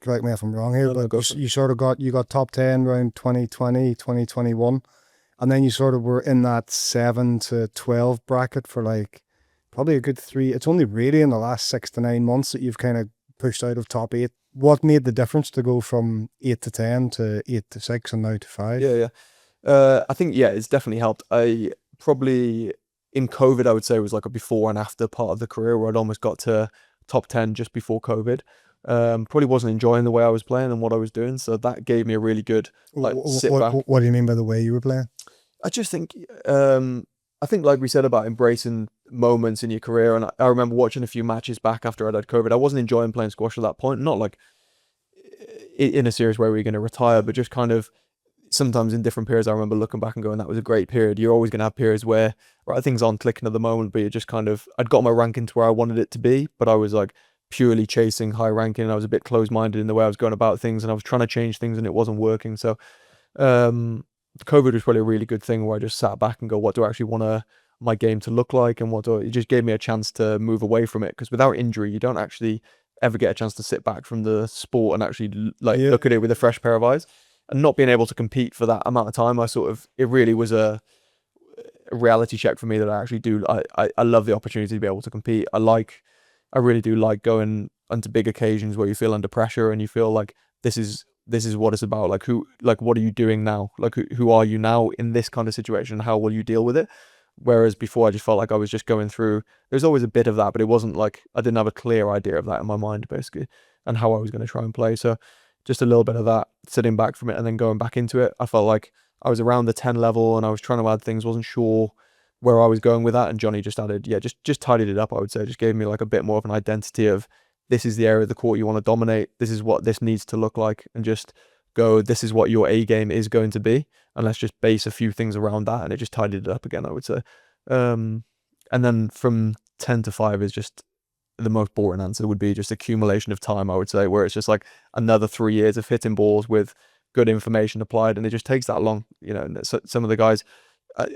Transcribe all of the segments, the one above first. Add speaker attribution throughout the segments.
Speaker 1: correct me if I'm wrong here,
Speaker 2: No,
Speaker 1: but you sort of got top 10 around 2020, 2021, and then you sort of were in that 7 to 12 bracket for like probably a good three. It's only really in the last 6 to 9 months that you've kind of pushed out of top 8. What made the difference to go from 8 to 10 to 8 to 6 and now to 5?
Speaker 2: Yeah, I think it's definitely helped. I probably in COVID, I would say, was like a before and after part of the career where I'd almost got to top 10 just before COVID. Probably wasn't enjoying the way I was playing and what I was doing, so that gave me a really good like sit back.
Speaker 1: What do you mean by the way you were playing?
Speaker 2: I just think, I think like we said about embracing moments in your career, and I remember watching a few matches back after I'd had COVID. I wasn't enjoying playing squash at that point, not like in a serious way where you're going to retire, but just kind of sometimes in different periods. I remember looking back and going, that was a great period. You're always going to have periods where things aren't clicking at the moment, but you're just kind of, I'd got my ranking to where I wanted it to be, but I was like purely chasing high ranking. I was a bit closed-minded in the way I was going about things, and I was trying to change things and it wasn't working. So COVID was probably a really good thing where I just sat back and go, what do I actually want my game to look like, and it just gave me a chance to move away from it, because without injury you don't actually ever get a chance to sit back from the sport and actually look at it with a fresh pair of eyes. And not being able to compete for that amount of time, it really was a reality check for me that I actually do. I love the opportunity to be able to compete. I really do like going onto big occasions where you feel under pressure and you feel like this is what it's about. What are you doing now? Like who are you now in this kind of situation? How will you deal with it? Whereas before I just felt like I was just going through, there's always a bit of that, but it wasn't like, I didn't have a clear idea of that in my mind basically, and how I was going to try and play. So just a little bit of that, sitting back from it and then going back into it. I felt like I was around the 10 level and I was trying to add things, wasn't sure where I was going with that. And Johnny just added, just tidied it up, I would say. Just gave me like a bit more of an identity of, this is the area of the court you want to dominate. This is what this needs to look like. And just go, this is what your A game is going to be. And let's just base a few things around that. And it just tidied it up again, I would say. And then from 10 to 5 is just, the most boring answer would be just accumulation of time, I would say, where it's just like another 3 years of hitting balls with good information applied, and it just takes that long. So some of the guys,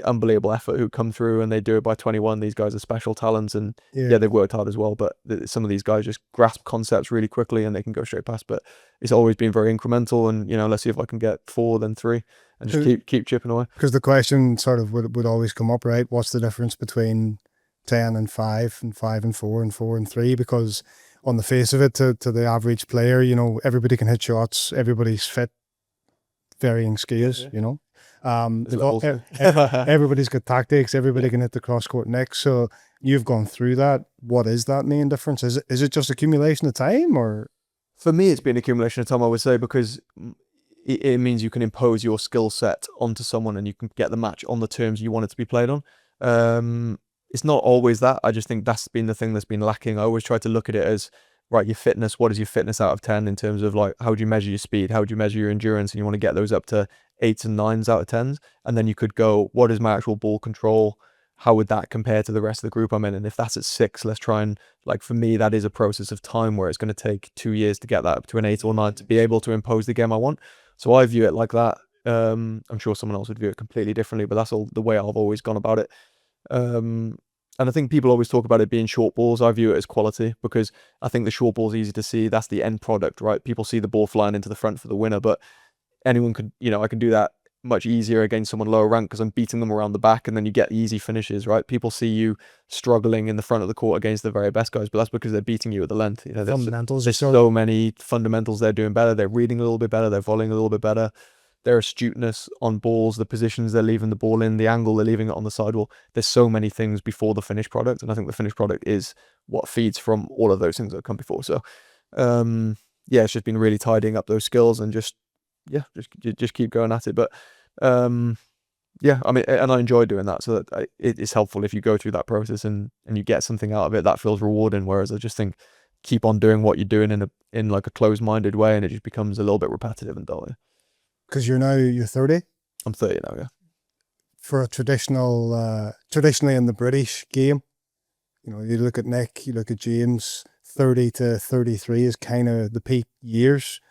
Speaker 2: unbelievable effort, who come through and they do it by 21. These guys are special talents, and they've worked hard as well, but some of these guys just grasp concepts really quickly and they can go straight past. But it's always been very incremental, and let's see if I can get 4 then 3 and just keep chipping away.
Speaker 1: Because the question sort of would always come up, right? What's the difference between 10 and 5 and 5 and 4 and 4 and 3? Because on the face of it, to the average player, everybody can hit shots, everybody's fit, varying skills, everybody's got tactics, everybody can hit the cross court next. So you've gone through that. What is that main difference? Is it just accumulation of time, or?
Speaker 2: For me, it's been accumulation of time, I would say, because it means you can impose your skill set onto someone and you can get the match on the terms you want it to be played on. It's not always that. I just think that's been the thing that's been lacking. I always try to look at it as, right, your fitness, what is your fitness out of 10 in terms of like, how do you measure your speed? How do you measure your endurance? And you want to get those up to 8s and 9s out of 10s. And then you could go, what is my actual ball control? How would that compare to the rest of the group I'm in? And if that's at 6, let's try and, like, for me, that is a process of time where it's going to take 2 years to get that up to an 8 or 9 to be able to impose the game I want. So I view it like that. I'm sure someone else would view it completely differently, but that's all the way I've always gone about it. And I think people always talk about it being short balls. I view it as quality, because I think the short ball's easy to see. That's the end product, right? People see the ball flying into the front for the winner, but anyone could, I can do that much easier against someone lower ranked because I'm beating them around the back, and then you get easy finishes, right? People see you struggling in the front of the court against the very best guys, but that's because they're beating you at the length. There's so many fundamentals they're doing better. They're reading a little bit better. They're volleying a little bit better. Their astuteness on balls, the positions they're leaving the ball in, the angle they're leaving it on the sidewall. There's so many things before the finished product, and I think the finished product is what feeds from all of those things that have come before. So, it's just been really tidying up those skills and just keep going at it. But I mean, and I enjoy doing that. So that it is helpful if you go through that process and you get something out of it that feels rewarding. Whereas I just think keep on doing what you're doing in like a closed-minded way, and it just becomes a little bit repetitive and dull.
Speaker 1: Because you're 30?
Speaker 2: I'm 30 now, yeah.
Speaker 1: For a traditionally in the British game, you look at Nick, you look at James, 30 to 33 is kind of the peak years.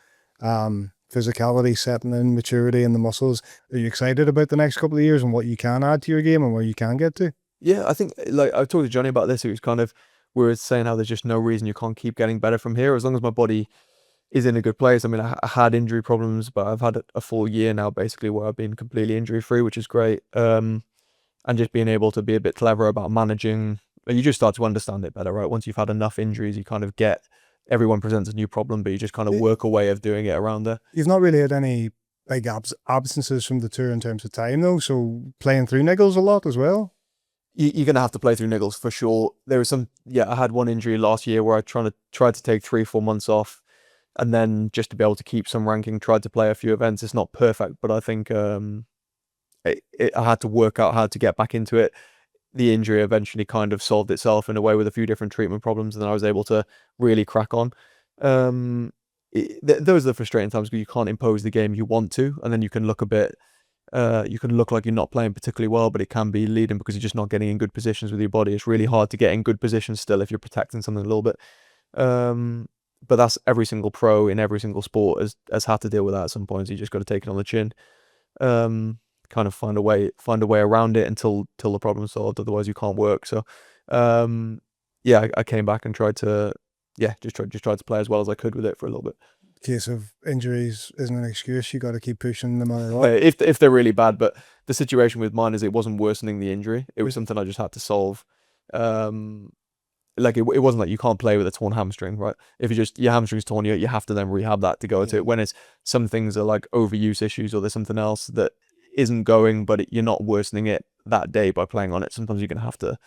Speaker 1: Physicality setting in, maturity in the muscles. Are you excited about the next couple of years and what you can add to your game and where you can get to?
Speaker 2: Yeah, I think, like, I've talked to Johnny about this. He was kind of, we were saying how there's just no reason you can't keep getting better from here. As long as my body is in a good place. I mean, I had injury problems, but I've had a full year now, basically, where I've been completely injury free, which is great. And just being able to be a bit clever about managing, you just start to understand it better, right? Once you've had enough injuries, you kind of get everyone presents a new problem, but you just kind of work a way of doing it around there.
Speaker 1: You've not really had any big absences from the tour in terms of time, though. So playing through niggles a lot as well.
Speaker 2: You're gonna have to play through niggles for sure. There was some, yeah. I had one injury last year where I tried to take 3-4 months off, and then just to be able to keep some ranking, tried to play a few events. It's not perfect, but I think I had to work out how to get back into it. The injury eventually kind of solved itself in a way with a few different treatment problems, and then I was able to really crack on. Those are the frustrating times because you can't impose the game you want to, and then you can look a bit. You can look like you're not playing particularly well, but it can be leading because you're just not getting in good positions with your body. It's really hard to get in good positions still if you're protecting something a little bit. But that's every single pro in every single sport has had to deal with that at some point. So you just got to take it on the chin. Kind of find a way around it until the problem's solved. Otherwise, you can't work. So, yeah, I came back and tried to, just tried to play as well as I could with it for a little bit.
Speaker 1: Case of injuries isn't an excuse. You got to keep pushing no matter what.
Speaker 2: If they're really bad, but the situation with mine is it wasn't worsening the injury. It was something I just had to solve. Like it wasn't like you can't play with a torn hamstring, right? If your hamstring's torn, you have to then rehab that to go to it. When it's some things are like overuse issues or there's something else that isn't going, but you're not worsening it that day by playing on it. Sometimes you're gonna have to.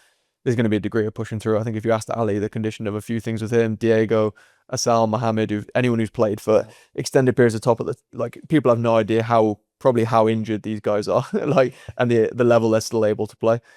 Speaker 2: There's going to be a degree of pushing through. I think if you asked Ali the condition of a few things with him, Diego, Asal, Mohammed, anyone who's played for extended periods of top of the, like, people have no idea how injured these guys are, like, and the level they're still able to play.